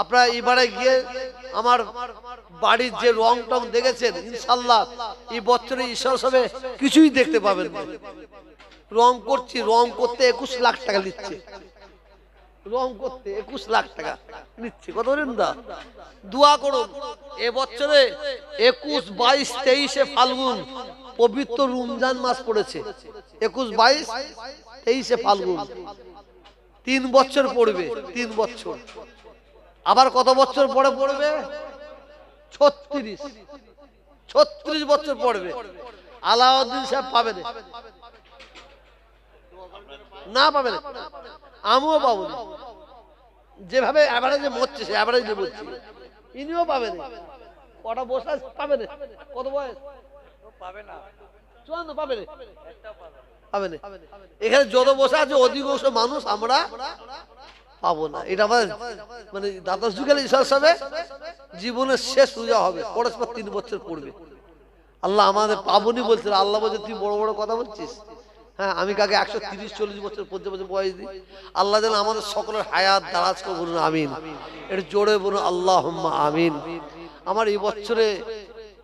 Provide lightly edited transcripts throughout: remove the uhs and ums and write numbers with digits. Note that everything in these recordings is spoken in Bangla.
আপনারা এবারে গিয়ে আমার বাড়ির যে রং টং দেখেছেন, ইনশাল্লাহ এই বছরে ঈশ্বর সবে কিছুই দেখতে পাবেন না। রং করছি, রং করতে 21 লাখ টাকা নিচ্ছে, রং করতে 21 লাখ টাকা নিচ্ছে। কত দা দোয়া করুন এবছরে 21, 22, 23 ফাল্গুন পবিত্র রমজান মাস পড়েছে। 21, 22, 23 ফাল্গুন 3 বছর পড়বে, 3 বছর। আবার কত বছর পরে পড়বে? 36 বছর পড়বে। আলাউদ্দিন সাহেব পাবে না, পাবে না, আমিও পাবো না। যেভাবে অ্যাভারেজে মরছে সে অ্যাভারেজে বলছি, ইনিও পাবে না। কটা বসে পাবে না? কত বয়স? পাবে না, 54 পাবে না, পাবে না। এখানে যত বসে আছে অধিকাংশ মানুষ আমরা পাবো না। এটা মানে দ্বাদশ যুগের ঈশ্বর সাহেব জীবনের শেষ রোজা হবে, পরস্পর 3 বছর পড়বে। আল্লাহ আমাদের পাবনি বলছিল, আল্লাহ বলছে তুই বড় বড় কথা বলছিস। হ্যাঁ, আমি কাকে 130-40 বছর পর্যন্ত বয়স দিই। আল্লাহ যেন আমাদের সকলের হায়াত দারাজ করে বলুন আমিন। এটা জোরে বলুন আল্লাহুম্মা আমিন। আমার এই বছরে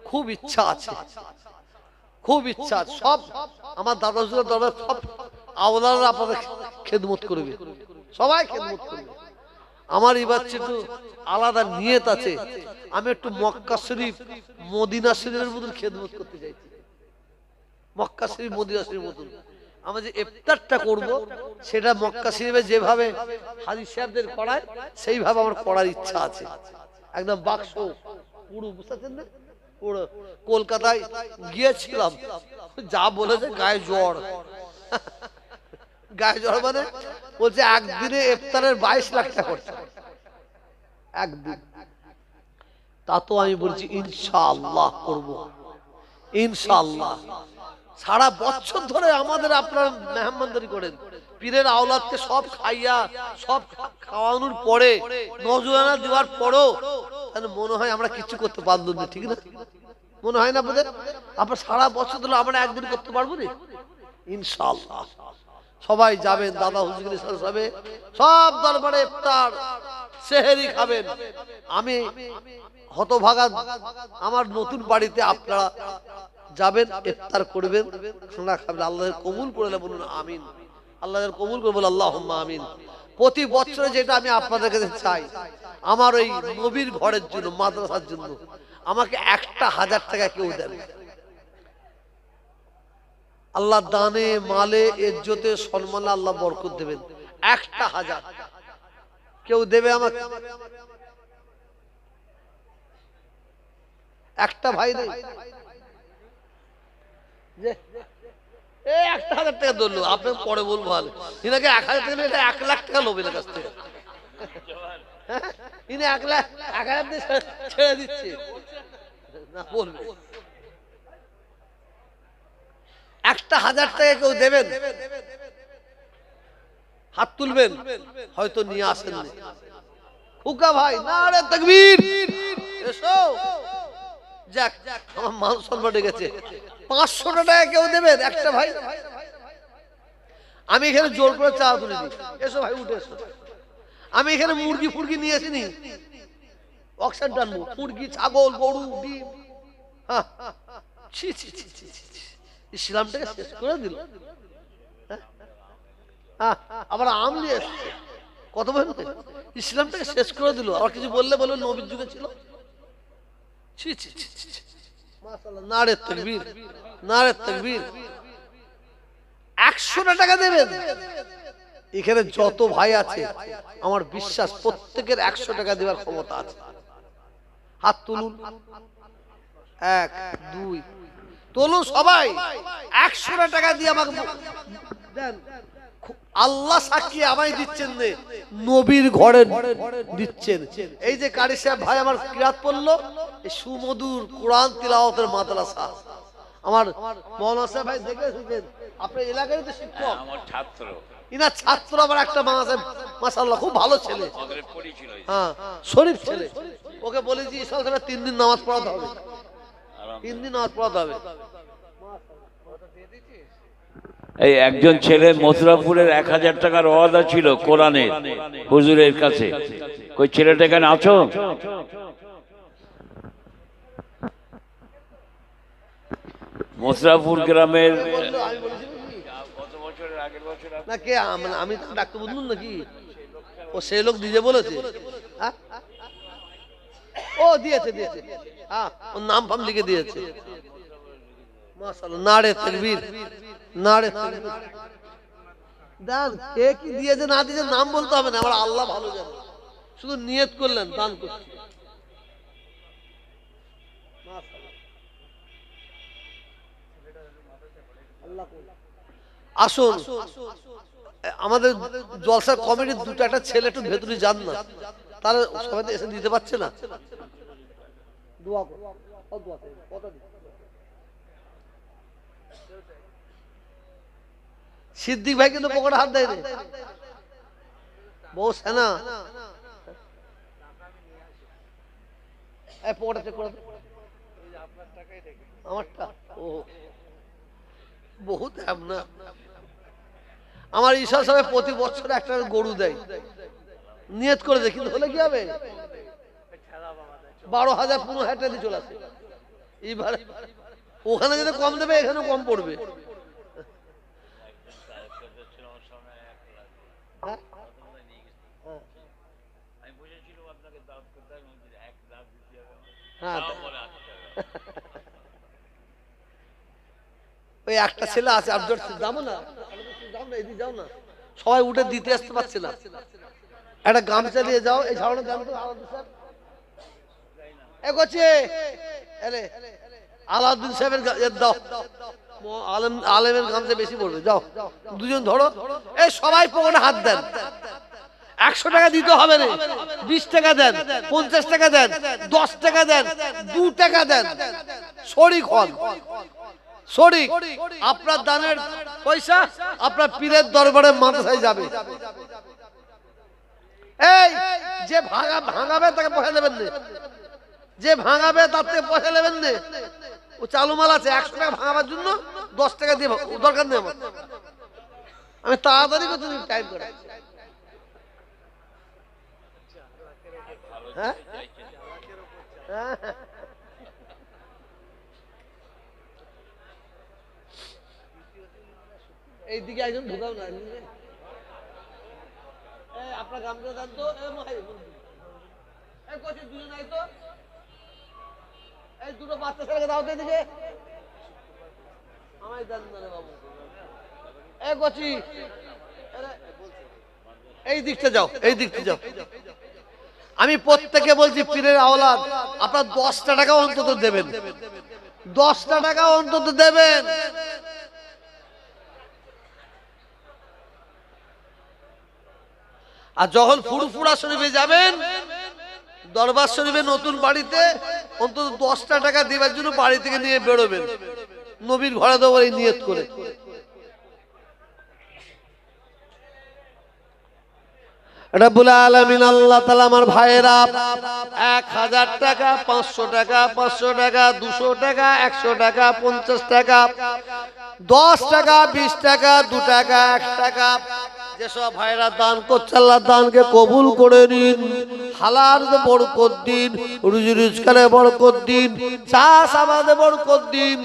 খুব ইচ্ছা আছে, খুব ইচ্ছা আছে। সব আমার দ্বাদশ যুগের দরবার সব আওলাদরা আপনাদের খেদমত করবে, সবাই খেদমত করবে। আমার এবার একটু আলাদা নিয়ত আছে, আমি একটু মক্কা শরীফ মদিনা শরীফের মতন খেদমত করতে চাইছি। মক্কা শরীফ মদিনা শরীফের মতন আমরা যে ইফতারটা করব সেটা মক্কা শরীফে যেভাবে হাজী সাহেবদের করায় সেইভাবে আমার করার ইচ্ছা আছে। একদম বাক্স পুরো, বুঝতে না? পুরো কলকাতায় গিয়েছিলাম, যা বলেছে গায়ে জ্বর। গায়ে জ্বর মানে বলছে একদিনে ইফতারের 22 লাখ টাকা খরচ একদিন। তা তো আমি বলছি ইনশাআল্লাহ করব, ইনশাআল্লাহ। সারা বছর ধরে আমাদের আপনার মেহমানদারি করেন, পীরের আওলাদকে সব খাইয়া সব খাওয়ানোর পরে নজরানা দেওয়ার পরও মনে হয় আমরা কিছু করতে পারলাম না, ঠিক না? মনে হয় না আপনাদের? আপনার সারা বছর ধরে আমরা একদিন করতে পারবো না? ইনশাআল্লাহ সবাই যাবেন, দাদা হুজুর সাহেব সব দরবারে ইফতার সেহরি খাবেন। আমি হতভাগা আমার নতুন বাড়িতে আপনারা যাবেন, ইফতার করবেন, খানা খাবেন। আল্লাহ কবুল করে বলুন আমিন। আল্লাহ কবুল করে বলুন আল্লাহুম্মা আমিন। প্রতি বছরে যেটা আমি আপনাদের কাছে চাই, আমার ওই নবীর ঘরের জন্য, মাদ্রাসার জন্য আমাকে 1000 টাকা কেউ দেন। আল্লাহ দানে মালে ইজ্জতে সম্মানে আল্লাহ বরকত দেবেন। 1000 কেউ দেবে আমাকে? একটা ভাই নেই যে 1000 টাকা ধরলো, আপনি পরে বলবো ভালো। ইনাকে 1000 টাকা নিয়ে 1 লাখ টাকা লোবে না কাছ থেকে। ইনি 1 লাখ 1000 দিয়ে ছেড়ে দিচ্ছে না, বলবে 1000 টাকা কেউ দেবেন? হাত তুলবেন, হয়তো নিয়ে আসেন না। খুকা ভাই নারে তাকবীর, এসো। যাক, আমার মান সম্মান গেছে। 500 টাকা কেউ দেবেন? একটা ভাই। আমি এখানে জোর করে চা তুলে দিই, এসো ভাই উঠে এসো। আমি এখানে মুরগি ফুরগি নিয়ে আসিনি, অক্সিজেন টানবো, মুরগি, ছাগল, গরু, ডিম। হ্যাঁ, ছি ছি ছি ছি ছি, ইসলামটাকে শেষ করে দিল। আবার আম নিয়ে এসছে, কত বলবে ইসলামটাকে শেষ করে দিল। আর কিছু বললে বলবে নবীর যুগে ছিল। ছি ছি ছি ছি, মাশাআল্লাহ, নারে তাকবীর, নারে তাকবীর। 100 টাকা দেবেন? এখানে যত ভাই আছে আমার বিশ্বাস প্রত্যেকের 100 টাকা দেওয়ার ক্ষমতা আছে। হাত তুলুন, 1 2 তোলো সবাই। 100 টাকা দিয়ে আমাকে দেন। আল্লাহ সাক্ষী আমায় দিচ্ছেন, নবীর ঘরে দিচ্ছেন। এই যে কারি সাহেব ভাই আমার কিরাত পড়লো, এই সুমধুর কোরআন তিলাওয়াতের মাদ্রাসা আমার মাওলানা সাহেব ভাই দেখেছেন, আপনার এলাকারই তো শিক্ষক, আমার ছাত্র। ইনার ছাত্র আবার একটা মাশাআল্লাহ খুব ভালো ছেলে, হ্যাঁ শরীফ ছেলে। ওকে বলেছি ইসলাম 3 দিন নামাজ পড়াতে হবে, 3 দিন নামাজ পড়াতে হবে। এই একজন ছেলে মথুরাপুরের 1000 টাকার ওয়াদা ছিল কোরআনের হুজুরের কাছে। কই ছেলেটা এখানে আছো? মথুরাপুর গ্রামের বললো, আমি বলেছি না কে আমি তো ডাক্তার বলুন নাকি? ও সেই লোক নিজে বলেছে। হ্যাঁ? ও দিয়েছে দিয়েছে, হ্যাঁ ওর নাম ফাম লিখে দিয়েছে। মাশাআল্লাহ, নারে তাকবীর, নারে তাকবীর। দান কে কি দিয়েছে না দিয়েছে নাম বলতে হবে না, আমার আল্লাহ ভালো জানে। শুধু নিয়ত করলেন দান করছি। আসুন, আমাদের জলসা কমিটির দুটো একটা ছেলে একটু ভেতরে যান না, তাহলে সবাই তো এসে দিতে পারছে না। দোয়া করো, দোয়া করো, কথা দিই। সিদ্দিক ভাই কিন্তু পকেটে হাত দেয়নি, বহু সেনা। পকেটে চেক করে আমারটা, ও বহুত না। আমার ঈশা সাহেব প্রতি বছর একটা গরু দেয়, নিয়ত করে দেয়, কিন্তু হলে কি হবে 12,000 15,000 টাকা দিয়ে চলে আসে। এইবার ওখানে যদি কম দেবে এখানে কম পড়বে। হ্যাঁ? হ্যাঁ, ওই একটা ছেলে আছে আব্দুল, যাবো না, যাও না, এদিকে যাও না, সবাই উঠে দিতে আসতে পারছে না। একটা গামছা নিয়ে যাও, এই ঝাড়ানো গামছা আলাউদ্দিন সাহেবের দাও, আলেমের গামছা বেশি পড়বে, যাও দুজন ধরো। এই সবাই পকেটে হাত দেন, 100 টাকা দিতে হবে না, 20 টাকা দেন, 50 টাকা দেন, 10 টাকা দেন, 2 টাকা দেন, শরীক হন। শরীক, আপনার দানের পয়সা আপনার পীরের দরবারে মাদ্রাসায় যাবে। এই যে ভাঙাবে তাকে পয়সা দেবেন না, যে ভাঙাবে তার থেকে পয়সা নেবেন না। ও চালু মাল আছে 100 টাকা ভাঙাবার জন্য 10 টাকা দিয়ে দরকার নেই আমার। আমি তাড়াতাড়ি করে তুমি টাইম করে। হ্যাঁ, এইদিকে একজন ঢুকাও না, আপনার গামছা দেন তো, দুজন নাই তো, এই দুটো বাচ্চা ছেলেকে দাও তো এদিকে, আমায় দেন না রে বাবু। কচি, এই দিকটা যাও, এই দিকটা যাও। আমি প্রত্যেকে বলছি পীরের আওলাদ, আপনার 10 টাকা অন্তত দেবেন, 10 টাকা অন্তত দেবেন। আর যখন ফুরফুরা শরীফে যাবেন, দরবার শরীফে নতুন বাড়িতে, অন্তত 10 টাকা দেবার জন্য বাড়ি থেকে নিয়ে বেরোবেন, নবীর ঘরে দেবো এই নিয়ত করে। রব্বুল আলামিন আল্লাহ তাআলা আমার ভাইয়েরা 1000 টাকা, 500 টাকা, 500 টাকা, 200 টাকা, 100 টাকা, 50 টাকা, 10 টাকা, 20 টাকা, 2 টাকা, 1 টাকা, যেসব ভাইরা দান করছে আল্লাহ দানকে কবুল করে নিন, হালালে বরকত দিন, রুজি রোজগারে বরকত দিন, চাষ আবাদে বরকত দিন,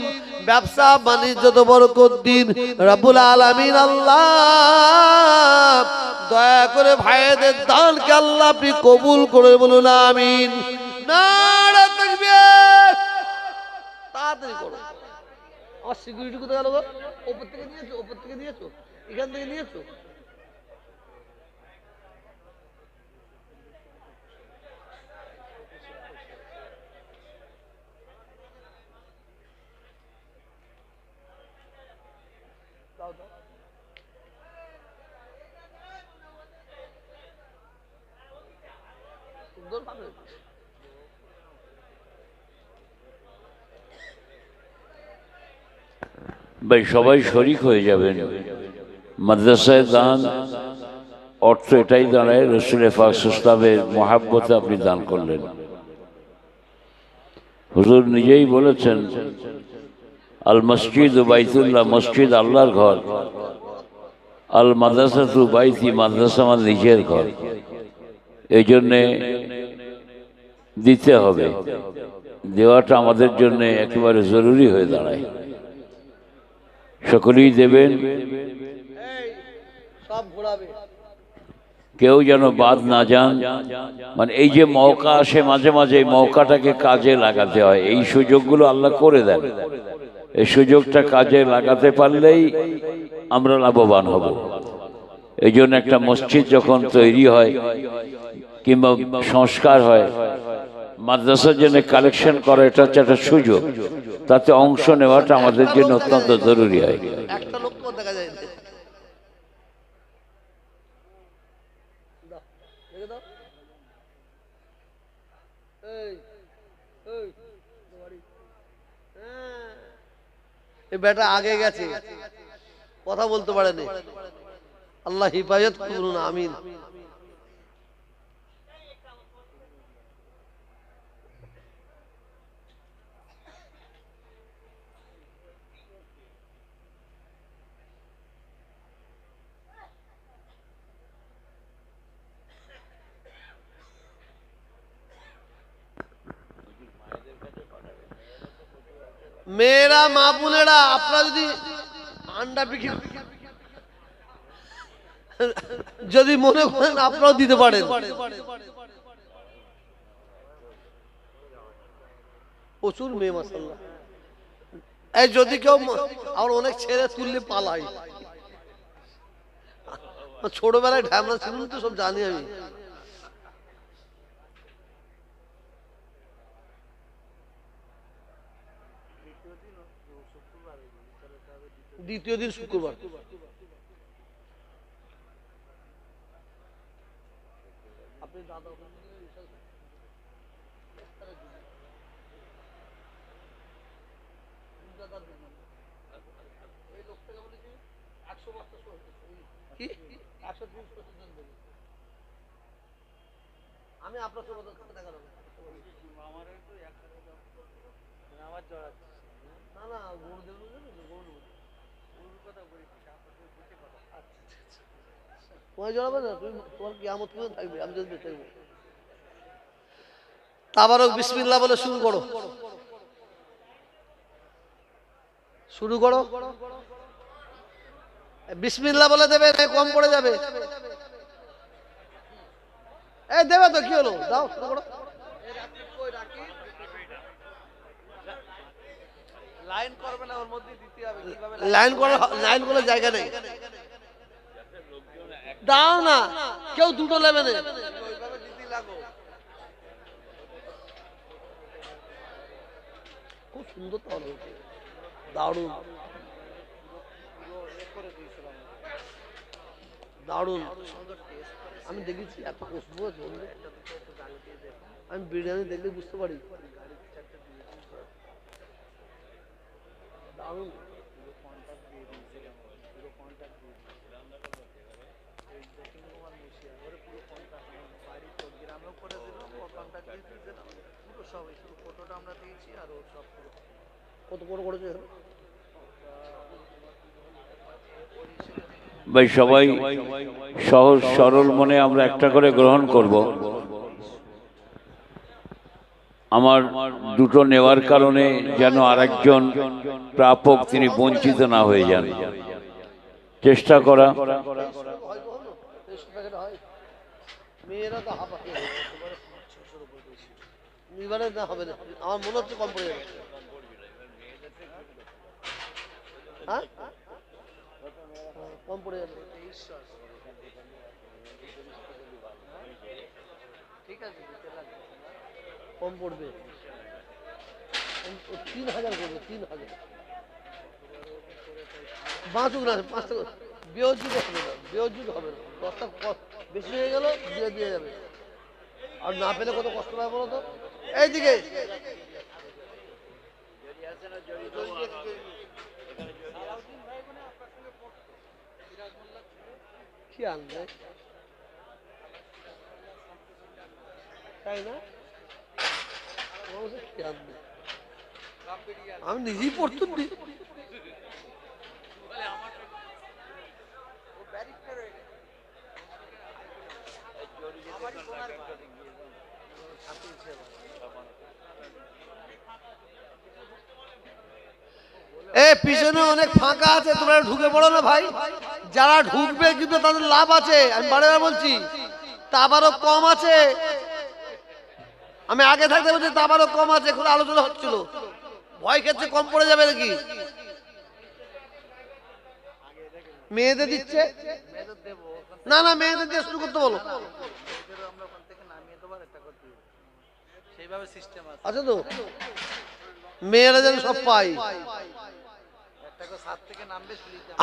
ব্যবসা বাণিজ্যতে বরকত দিন। রব্বুল আলামিন আল্লাহ দয়া করে ভাইদের দানকে আল্লাহ আপনি কবুল করে বলুন আমিন। নারে তাকবীর, তাড়াতাড়ি করো। আমার সিকিউরিটি কোথায় গেল গো? ওপর থেকে নিয়েছো, ওপর থেকে নিয়েছো, এখান থেকে নিয়েছো। ভাই সবাই শরিক হয়ে যাবেন। মাদ্রাসায় দান অর্থ এটাই দাঁড়ায়, রসুল পাক সাল্লাল্লাহু আলাইহি ওয়াসাল্লামের মহাব্বতে আপনি দান করলেন। হুজুর নিজেই বলেছেন, আল মসজিদ বাইতুল্লাহ, মসজিদ আল্লাহর ঘর, আল মাদ্রাসাতু বাইতি, মাদ্রাসা আমার নিজের ঘর। এই জন্যে দিতে হবে, দেওয়াটা আমাদের জন্য একেবারে জরুরি হয়ে দাঁড়ায়। সকলেই দেবেন, সব ঘোরাবে, কেউ যেন বাদ না যান। মানে এই যে মৌকা আসে মাঝে মাঝে, এই মৌকাটাকে কাজে লাগাতে হয়। এই সুযোগগুলো আল্লাহ করে দেন, এই সুযোগটা কাজে লাগাতে পারলেই আমরা লাভবান হব। এই জন্য একটা মসজিদ যখন তৈরি হয় কিংবা সংস্কার হয়, মাদ্রাসার জন্য কালেকশন করা, এটা হচ্ছে একটা সুযোগ। তাতে অংশ নেওয়াটা আমাদের জন্য অত্যন্ত জরুরি হয়। একটা লোক দেখা যায় না। এই বেটা আগে গেছে, কথা বলতে পারেনি। আল্লাহ হিফাজত করুন, আমিন। মেয়েরা, মা বোনেরা, আপনারা যদি আন্ডা বিক্রি যদি মনে করেন আপনারাও দিতে পারেন। প্রচুর মেয়ে মাশাআল্লাহ। এই যদি কেউ আর অনেক ছেলে তুললে পালাই, ছোটবেলায় ঢ্যামনা ছিল তো, সব জানি আমি। দ্বিতীয় দিন শুক্রবার। আপনি দাদা আমি আপনার দেখা না না গরু দেবেন, তোমায় জড়াবে না, তুমি তোমার কিয়ামত পর্যন্ত থাকবে, আমি যদি বেঁচে থাকবো। তাবারক বিসমিল্লাহ বলে শুরু করো, শুরু করো। বিসমিল্লাহ বলে দেবে, কম পড়ে যাবে। এই দেবে তো, কি হলো, দাও শুরু করো। লাইন করবে না, ওর মধ্যে দিতে হবে। কিভাবে লাইন করার জায়গা নেই, দাও না, কেউ দুটো নেবে না, ওইভাবে দিতে লাগো। খুব সুন্দর তো হলো, দারুণ দারুণ। আমি দেখেছি এত খুশবু আছে, আমি বিরিয়ানি দেখলে বুঝতে পারি। দারুণ। কত বড় করেছে ভাই, সবাই সহজ সরল মনে আমরা একটা করে গ্রহণ করব। আমার দুটো নেওয়ার কারণে যেন আরেকজন প্রাপক তিনি বঞ্চিত না হয়ে যান, চেষ্টা করা। মেয়েরা তো হবে না, আমার মনে হচ্ছে কম পড়ে যাবে। হ্যাঁ, কম পড়ে যাবে, ঠিক আছে, কম পড়বে। 3000 করবে, 3000 বাঁচুক না, 5 টাকা বেওজুদ হবে না, বেওজুদ হবে না। 10 টাকা বেশি হয়ে গেল, দিয়ে যাবে। আর না পেলে কত কষ্ট হয় বলো তো। এইদিকে কি আনবে, তাই না? আমি নিজেই পড়তুম। পিছনে অনেক ফাঁকা আছে, তোমরা ঢুকে পড়ো না ভাই। যারা ঢুকবে কিন্তু তাদের লাভ আছে, আমি বারবার বলছি। তাবারও কম আছে, আমি আগে থাকতে বলছি তাবারও কম আছে, এখন আলোচনা হচ্ছিল। ভয় ক্ষেত্রে কম পড়ে যাবে নাকি? মেয়েদের দিচ্ছে না, না মেয়েদের দিয়ে শুরু করতে বলো। আচ্ছা তো মেয়েরা যেন সব পাই।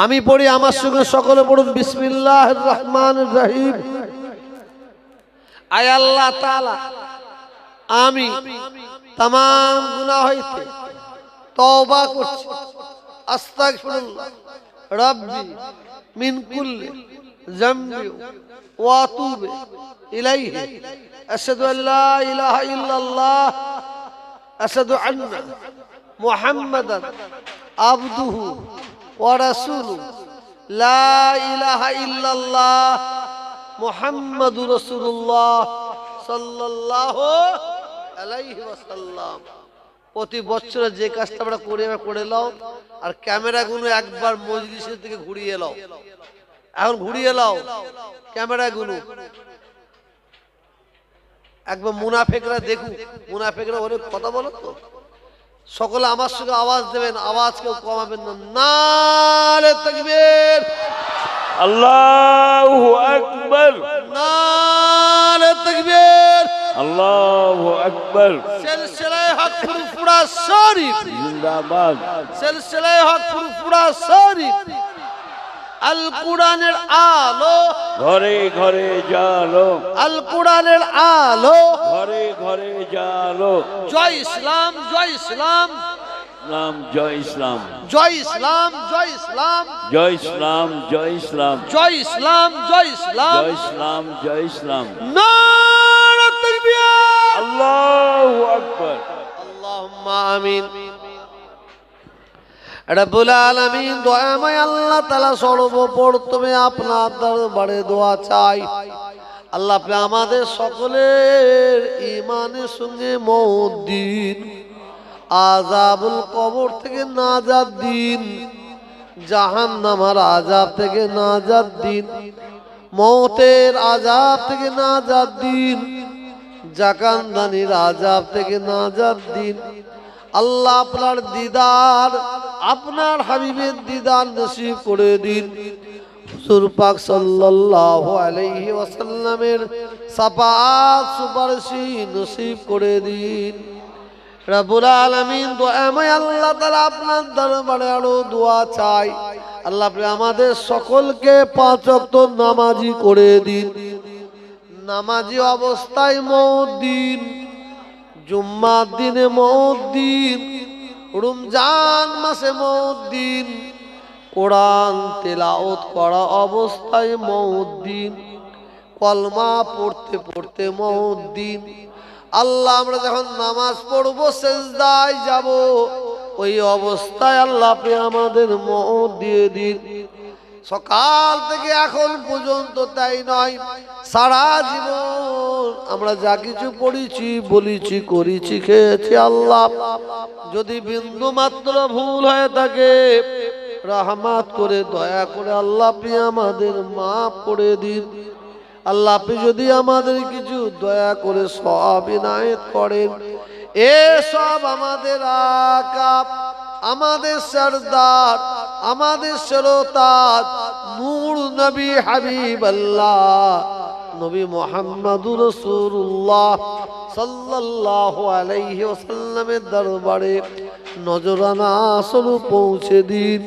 আমি পড়ি, আমার সঙ্গে সকলে পড়ুন। বিসমিল্লাহির রহমানির রহিম। আয় আল্লাহ তাআলা, আমি तमाम গুনাহ হইতে তওবা করছি। আস্তাগফিরুল্লাহ রাব্বি মিন কুল্লি যামবি ওয়া আতুবু ইলাইহি। আশহাদু আল্লা ইলাহা ইল্লাল্লাহ, আশহাদু আন্না মুহাম্মাদান আবদুহু ওয়া রাসূলুহু। লা ইলাহা ইল্লাল্লাহ মুহাম্মাদুর রাসূলুল্লাহ সাল্লাল্লাহু আলাইহি ওয়াসাল্লাম। প্রতি বছর যে কাজটা আমরা করে নাও, আর ক্যামেরাগুলো একবার মজলিসের দিকে ঘুরিয়ে নাও। এখন ঘুরিয়ে নাও ক্যামেরাগুলো, একবার মুনাফিকরা দেখুন। মুনাফিকরা অনেক কথা বলো তো। সকলে আমার সঙ্গে আওয়াজ দেবেন, আওয়াজ কেউ কমাবেন না। নারে তাকবীর, আল্লাহু আকবার, নারে তাকবীর, আল্লাহু আকবার। সিলসিলায়ে হক ফুরফুরা শরীফ জিন্দাবাদ, সিলসিলায়ে হক ফুরফুরা শরীফ। আল কুরআনের আলো ঘরে ঘরে জালো, আল কুরআনের আলো ঘরে ঘরে জালো। জয় ইসলাম, জয় ইসলাম, ইসলাম জয় ইসলাম, জয় ইসলাম, জয় ইসলাম, জয় ইসলাম, জয় ইসলাম, জয় ইসলাম, জয় ইসলাম, জয় ইসলাম, জয় ইসলাম। নারে তাকবীর, আল্লাহু আকবার। আল্লাহুম্মা আমিন। রব্বুল আলামিন দয়াময় আল্লাহ তাআলা সর্বপ্রথমে আপনার দরবারে দোয়া চাই। আল্লাহ আপনি আমাদের সকলের ঈমানের সঙ্গে মওত দিন, আযাবুল কবর থেকে নাজাত দিন, জাহান্নামের আযাব থেকে নাজাত দিন, মওতের আযাব থেকে নাজাত দিন, জাকান্দানির আযাব থেকে নাজাত দিন। আল্লাহ আপনার দিদার, আপনার হাবিবের দিদার নসিব করে দিন। হুজুর পাক সাল্লাল্লাহু আলাইহি ওয়াসাল্লামের শাফাআত সুপারিশ নসিব করে দিন। রব্বুল আলামিন দয়াময় আল্লাহ তাআলা আপনার দরবারে আরো দোয়া চাই। আল্লাহ আপনি আমাদের সকলকে 5 ওয়াক্ত নামাজি করে দিন। নামাজি অবস্থায় মওত দিন, জুম্মার দিনে মওত দিন, রমজান মাসে মওত দিন, কোরআন তেলাওয়াত করা অবস্থায় মওত দিন, কলমা পড়তে পড়তে মওত দিন। আল্লাহ আমরা যখন নামাজ পড়বো, সিজদায় যাব, ওই অবস্থায় আল্লাহ আপনি আমাদের মওত দিয়ে দিন। সকাল থেকে এখন পর্যন্ত তাই নয়, সারা জীবন আমরা যা কিছু পড়েছি, বলেছি, করেছি, খেয়েছি, আল্লাহ যদি বিন্দু মাত্র ভুল হয়ে থাকে, রহমত করে দয়া করে আল্লাহ আপনি আমাদের মাফ করে দিন। আল্লাহ আপনি যদি আমাদের কিছু দয়া করে সওয়াব ইনায়েত করেন। এসব আমাদের আকা, আমাদের সরদার, আমাদের সরতাজ নূর নবী হাবিবাল্লাহ নবী মুহাম্মদুর রাসূলুল্লাহ সাল্লাল্লাহু আলাইহি ওয়াসাল্লামের দরবারে নজরানা স্বরূপ পৌঁছে দিন।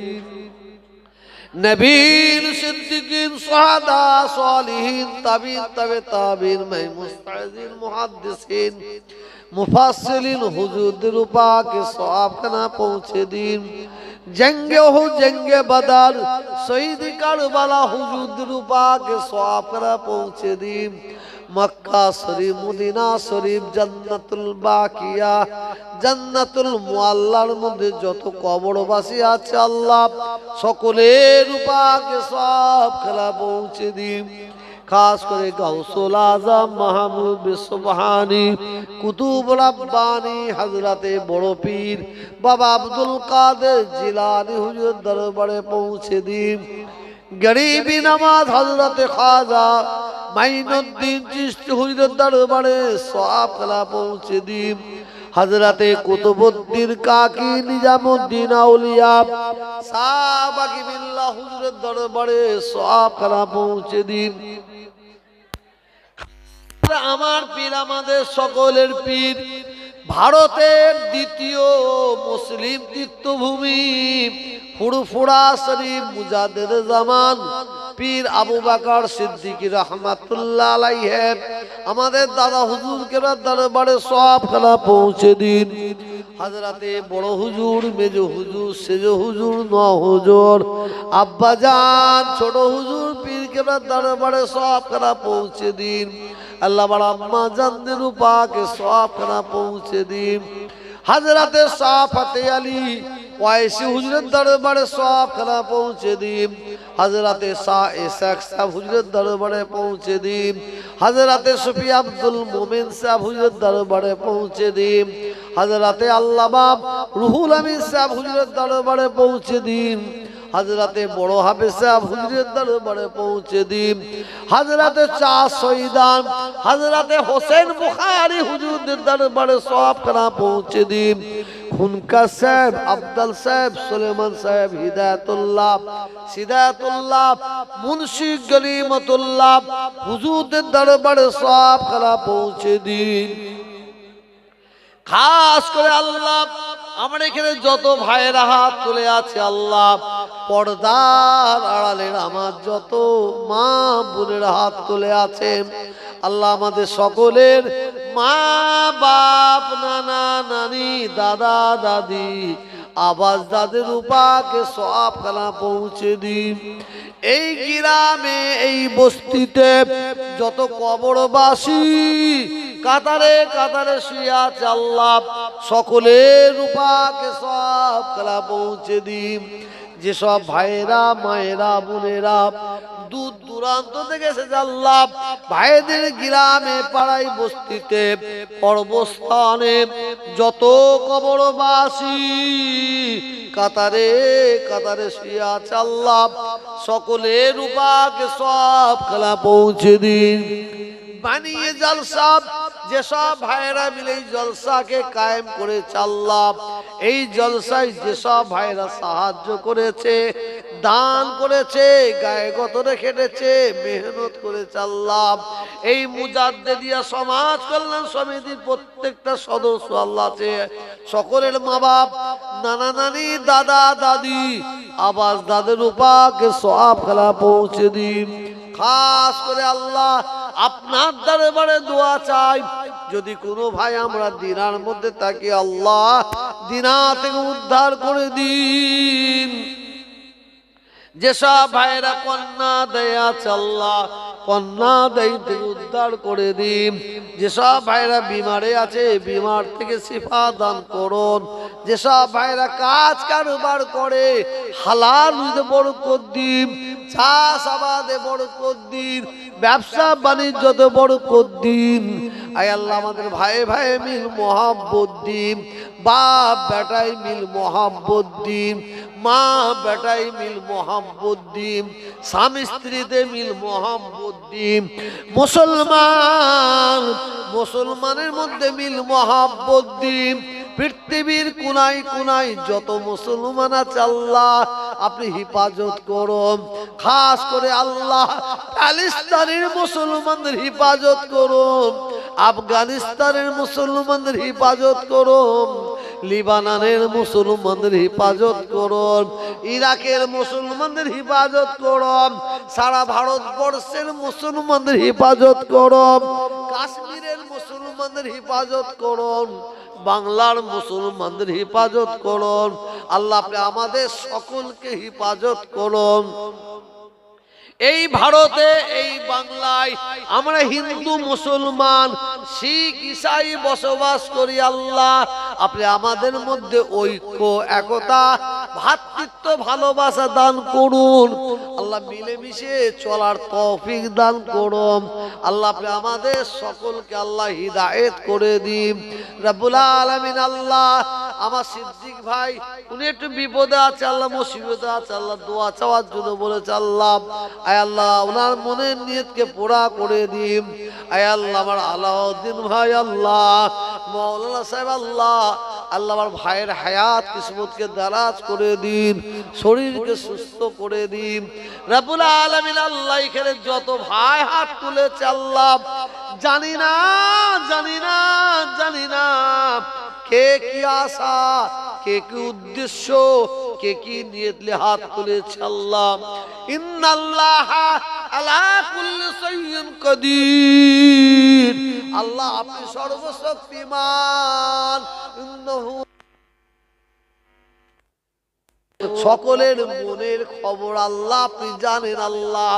নবীন, সিদ্দিকিন, সুহাদা, সালিহিন, তাবিঈন, তাবে তাবিঈন, মুস্তাহিদিন, মুহাদ্দিসিন, মুফাসসিরিন হুজুরদের পাকে সওয়াবখানা পৌঁছে দিন। জঙ্গে উহুদ, জঙ্গে বদর, শহীদ কারবালা হুজুরদের পাকে সওয়াবখানা পৌঁছে দিন। মক্কা শরীফ, মদিনা শরীফ, জান্নাতুল বাকিয়া, জান্নাতুল মুআল্লার মধ্যে যত কবরবাসী আছে আল্লাহ সকলের পাকে সওয়াবখানা পৌঁছে দিন। খাস করে গাউসুল আজম মাহমুদ সুবহানি কুতুবুল আব্বানি হযরতে বড় পীর বাবা আব্দুল কাদের জিলানী হুজুর দরবারে পৌঁছে দিন। গরিবি নামাজ হযরতে খাজা মাইনুদ্দিন চিশতি হুজুর দরবারে সওয়াব কলা পৌঁছে দিন। হযরতে কুতুবউদ্দিন কাকি নিজামউদ্দিন আউলিয়া সাহাবাকি বিল্লাহ হুজুরের দরবারে সওয়াব কলা পৌঁছে দিন। আমার পীর আমাদের সকলের পীর, ভারতের দ্বিতীয় মুসলিম তীর্থভূমি ফুরফুরা শরীফ মুজাদ্দেদ জামান পীর আবু বকর সিদ্দিকী রহমাতুল্লাহ আলাইহি আমাদের দাদা হুজুর কেবলার দরবারে সওয়াব খানা পৌঁছে দিন। হযরতে বড় হুজুর, মেজ হুজুর, সেজ হুজুর, ন হুজুর, আব্বাজান, ছোট হুজুর পীর কেবলার দরবারে সওয়াব খানা পৌঁছে দিন। আল্লাহ বড় আম্মা জানদের পাকে সওয়াব খানা পৌঁছে দিন। হযরতে শাহ ফতে আলী ওয়াইসি হুজুরের দরবারে সওয়াব খানা পৌঁছে দিন। হযরতে শাহ ইসহাক সাহেব হুজুরের দরবারে পৌঁছে দিন। হযরতে সুফি আব্দুল মোমিন সাহেব হুজুরের দরবারে পৌঁছে দিন। হযরতে আল্লামা রুহুল আমিন সাহেব হুজুরের দরবারে পৌঁছে দিন। হযরতে বড় হাফেজ সাহেব হুজুরের দরবারে পৌঁছে দিন। হযরতে শাহ সৈয়দান হযরতে হোসেন বুখারী হুজুরের দরবারে সওয়াব খানা পৌঁছে দিন। খুনকা সাহেব, আব্দুল সাহেব, সুলেমান সাহেব, হিদায়াতুল্লাহ, সিদায়াতুল্লাহ, মুন্সি গনিমতুল্লাহ হুজুরের দরবারে সওয়াব খানা পৌঁছে দিন। খাস করে আল্লাহ আমার এখানে যত ভাইয়েরা হাত তুলে আছে, আল্লাহ পর্দার আড়ালের আমার যত মা বোনের হাত তুলে আছে, আল্লাহ আমাদের সকলের মা বাপ, নানা নানি, দাদা দাদি, আবাস দাদের উপাকে সওয়াব খানা পৌঁছে দিন। এই গ্রামে, এই বস্তিতে যত কবরবাসী কাতারে কাতারে শুয়ে আছে, আল্লাহ সকলের উপাকে সওয়াব খানা পৌঁছে দিন। যেসব ভাইয়েরা, মায়েরা, বোনেরা দূর দূরান্ত থেকে এসেছে, আল্লাহ ভাইদের গ্রামে, পাড়ায়, বস্তিতে, পর্বস্থানে যত কবরবাসী কাতারে কাতারে শুয়ে আছে, আল্লাহ সকলের উপাকে সওয়াব খানা পৌঁছে দিন। বানিয়ে জলসা যেসব ভাইরা মিলে এই জলসাকে কায়েম করেছে, আল্লাহ এই জলসায় যেসব ভাইরা সাহায্য করেছে, দান করেছে, গায়ে গতরে খেটেছে, মেহনত করেছে, আল্লাহ এই মুজাদ্দেদিয়া সমাজ কল্যাণ সমিতির প্রত্যেকটা সদস্য আল্লাহ আছে, সকলের মা বাপ, নানা নানি, দাদা দাদি, আবাস দাদের উপাকে সওয়াব খানা পৌঁছে দিন। খাস করে আল্লাহ আপনার দরবারে দোয়া চাই, যদি কোনো ভাই আমরা দিনার মধ্যে থাকি, আল্লাহ দিনা থেকে উদ্ধার করে দিন। যেসব ভাইরা কন্যা দেয় আছে, আল্লাহ কন্যা দেয় থেকে উদ্ধার করে দিন। যেসব ভাইরা বিমারে আছে, বিমার থেকে শিফা দান করুন। যেসব ভাইরা কাজ কারবার করে, হালাল বরকত দিন, চাষ আবাদে বরকত দিন, ব্যবসা বাণিজ্যতে বরকত দিন। আয় আল্লাহ আমাদের ভাই ভাই মিল মোহাব্বত দিন, বাপ বেটাই মিল মোহাব্বত দিন, মা বেটাই মিল মোহাব্বত দিন, স্বামী স্ত্রীতে মিল মোহাব্বত দিন, মুসলমানের মধ্যে মিল মোহাব্বত দিন। পৃথিবীর কোনায় কোনায় যত মুসলমান আছে, আল্লাহ আপনি হিফাজত করুন। খাস করে আল্লাহ প্যালেস্তাইনের মুসলমানদের হিফাজত করুন, আফগানিস্তানের মুসলমানদের হিফাজত করুন, লিবাননের মুসলমানদের হিফাজত করুন, ইরাকের মুসলমানদের হিফাজত করুন, সারা ভারতবর্ষের মুসলমানদের হিফাজত করুন, কাশ্মীরের মুসলমানদের হিফাজত করুন, বাংলার মুসলমানদের হিফাজত করুন। আল্লাহ আপনি আমাদের সকলকে হিফাজত করুন। এই ভারতে, এই বাংলায় আমরা হিন্দু, মুসলমান, শিখ, ঈসাই বসবাস করি, আল্লাহ আপনি আমাদের মধ্যে ঐক্য, একতা, ভাতৃত্ব ভালোবাসা দান করুন। আল্লাহ মিলেমিশে চলার তৌফিক দান করুন। আল্লাহ আপনি আমাদের সকলকে আল্লাহ হিদায়েত করে দিন রব্বুল আলামিন। আল্লাহ আমার সিদ্দিক ভাই উনি একটু বিপদে আছে, আল্লাহ মুসিবতে আছে, আল্লাহ দোয়া চাওয়ার জন্য বলেছে। আল্লাহ আয় আল্লাহ ওনার মনের নিয়তকে পুরা করে দিন। আয় আল্লাহ আমার আলাউদ্দিন ভাই, আল্লাহ মাওলানা সাহেব, আল্লাহ আল্লাহ আমার ভাইয়ের হায়াত কিসমতকে দারাজ করে দিন, শরীরকে সুস্থ করে দিন রব্বুল আলামিন। আল্লাহ এখানে যত ভাই হাত তুলেছে আল্লাহ জানি না কে কি আশা, কে কি উদ্দেশ্য, কে কি নিয়তে হাত তুলেছে আল্লাহ। ইন্নাল্লাহা আলা কুল্লি শাইইন কাদির। আল্লাহ আপনি সর্বশক্তিমান। ইন্নাহু সকলের মনের খবর আল্লাহ আপনি জানেন। আল্লাহ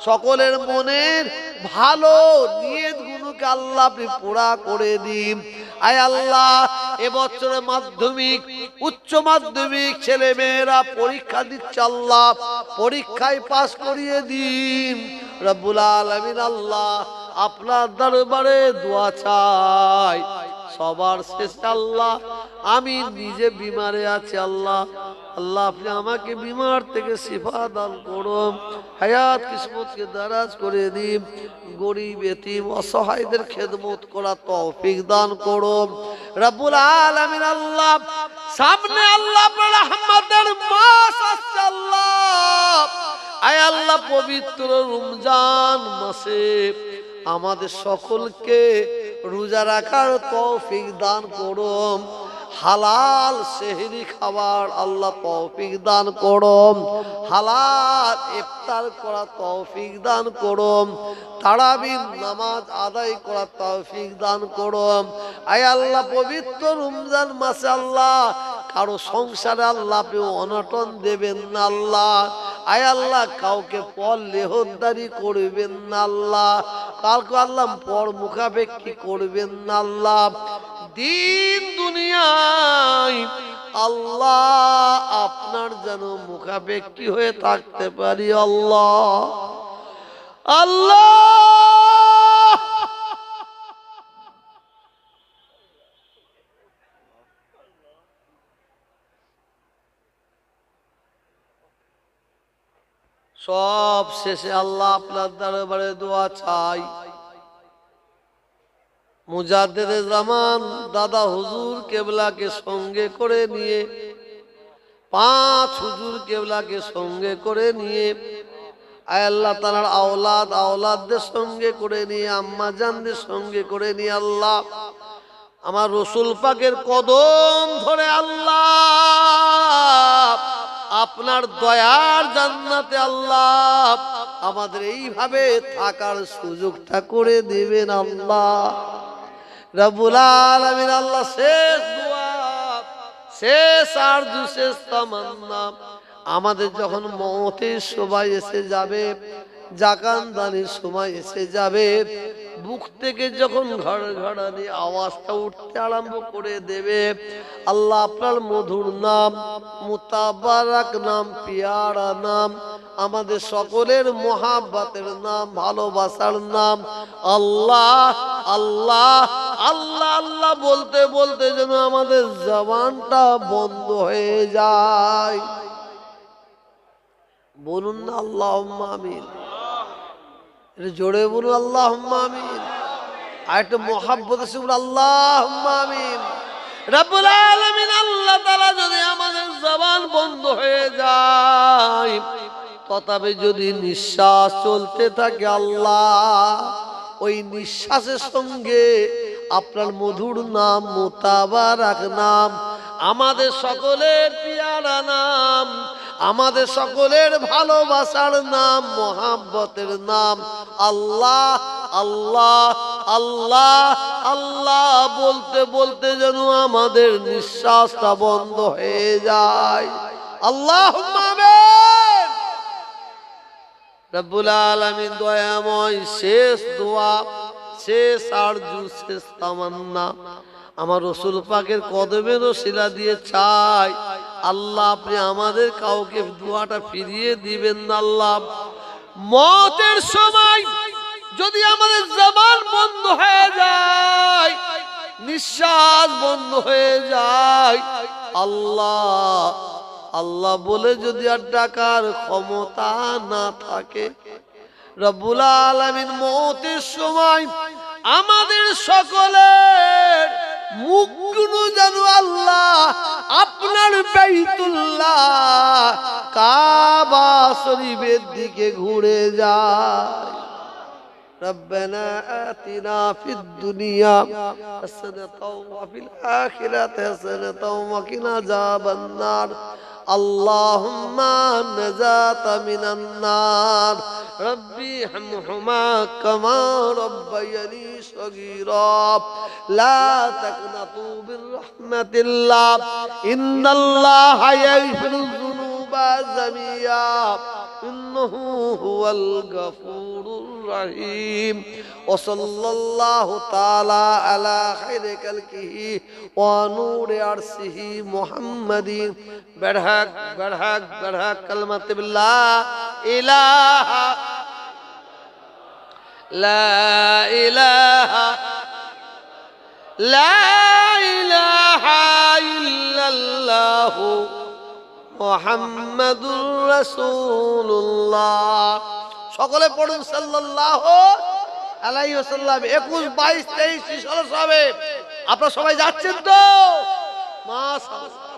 সকলের মনের ভালো নিয়ত গুলোকে আল্লাহ আপনি পুরা করে দিন। আয় আল্লাহ এবছরে মাধ্যমিক উচ্চ মাধ্যমিক ছেলে মেয়েরা পরীক্ষা দিচ্ছে, আল্লাহ পরীক্ষায় পাস করিয়ে দিন রব্বুল আলামিন। আল্লাহ আপনার দরবারে দোয়া চাই। সবার শেষে আল্লাহ আমি নিজে বিমারে আছি, আল্লাহ আল্লাহ আপনি আমাকে বিমার থেকে শিফা দান করুন, হায়াত কিসমতকে দারাজ করে দিন, গরিব এতিম অসহায়দের খেদমত করা তৌফিক দান করুন রব্বুল আলামিন। আল্লাহ সামনে আল্লাহ আপনার রহমতের মাস আসছে আল্লাহ। আয় আল্লাহ পবিত্র রমজান মাসে আমাদের সকলকে রোজা রাখার তৌফিক দান করুন। হালাল সেহরি খাবার আল্লাহ তৌফিক দান করুন। হালাল ইফতার করা তৌফিক দান করুন। তারাবির নামাজ আদায় করা তৌফিক দান করুন। আয় আল্লাহ পবিত্র রমজান মাসে আল্লাহ কারো সংসারে আল্লাহ আপনি অনটন দেবেন না আল্লাহ। আয় আল্লাহ কাউকে পর লেহদারি করবেন না আল্লাহ, কাউকে আল্লাহ পর মুখাপেক্ষী করবেন না আল্লাহ। দিন দুনিয়ায় আল্লাহ আপনার যেন মুখাপেক্ষী হয়ে থাকতে পারি আল্লাহ। আল্লাহ সব শেষে আল্লাহ আপনার দরবারে দোয়া চাই। মুজাদ্দেদে জামান দাদা হুজুর কেবলাকে সঙ্গে করে নিয়ে, 5 হুজুর কেবলাকে সঙ্গে করে নিয়ে, আয় আল্লাহ তাআলার আওলাদদের সঙ্গে করে নিয়ে, আম্মা জানদের সঙ্গে করে নিয়ে আল্লাহ আমার রসুল পাকের কদম ধরে আল্লাহ আপনার দয়ার জান্নাতে আল্লাহ আমাদের এইভাবে থাকার সুযোগটা করে দিবেন আল্লাহ রব্বুল আলামিন। আল্লাহ শেষ দোয়া, শেষ আরজু, শেষ তামান্না, আমাদের যখন মওতের সময় এসে যাবে, জাকানদানির সময় এসে যাবে, বুক থেকে যখন ঘড়ঘড়ানি আওয়াজটা উঠতে আরম্ভ করে দেবে, আল্লাহ আপনার মধুর নাম, মুতাবারাক নাম, পিয়ারা নাম, আমাদের সকলের মোহাব্বতের নাম, ভালোবাসার নাম আল্লাহ আল্লাহ আল্লাহ আল্লাহ বলতে বলতে যেন আমাদের জবানটা বন্ধ হয়ে যায়। বলুন না আল্লাহুম্মা আমিন, জোরে বলুন আল্লাহুম্মা আমিন। আর একটা মোহাব্বত আছে বলুন আল্লাহুম্মা আমিন। রব্বুল আলামিন আল্লাহ তাআলা যদি আমাদের জবান বন্ধ হয়ে যায়, তথাপি যদি নিঃশ্বাস চলতে থাকে আল্লাহ, ওই নিঃশ্বাসের সঙ্গে আপনার মধুর নাম, মুতাবারাক নাম, আমাদের সকলের পিয়ারা নাম, আমাদের সকলের ভালোবাসার নাম, মোহাব্বতের নাম আল্লাহ আল্লাহ আল্লাহ আল্লাহ বলতে বলতে যেন আমাদের নিঃশ্বাসটা বন্ধ হয়ে যায়। আল্লাহুম্মা আমিন। রব্বুল আলামিন দয়াময়, শেষ দোয়া, শেষ আরজু, শেষ তামান্না আমার রসুল পাকের কদমের শিলা দিয়ে চাই আল্লাহ আপনি আমাদের কাউকে দোয়াটা ফিরিয়ে দিবেন না আল্লাহ। মতের সময় যদি আমাদের জবান বন্ধ হয়ে যায়, নিঃশ্বাস বন্ধ হয়ে যায়, আল্লাহ আল্লাহ বলে যদি আর ডাকার ক্ষমতা না থাকে, রব্বুল আলামিন মওতের সময় আমাদের সকলের মুখগুলো যেন আল্লাহ আপনার বাইতুল্লাহ কাবা শরীফের দিকে ঘুরে যায়। ربنا آتنا في الدنيا حسنة وفي الآخرة حسنة وقنا عذاب النار اللهم نجاة من النار ربي ارحمهما كما ربياني صغيرا لا تقنطوا من رحمة الله إن الله يغفر الذنوب جميعا إنه هو الغفور الرحيم وصلى الله تعالى على خير خلقه ونور عرشه محمد برحق برحق برحق كلمة بالله إله لا إله لا إله إلا الله মুহাম্মাদুর রাসূলুল্লাহ। সকলে পড়ুন সাল্লাল্লাহু আলাইহি ওয়াসাল্লাম। 21, 22, 23 হবে। আপনারা সবাই যাচ্ছেন তো? মাশাআল্লাহ।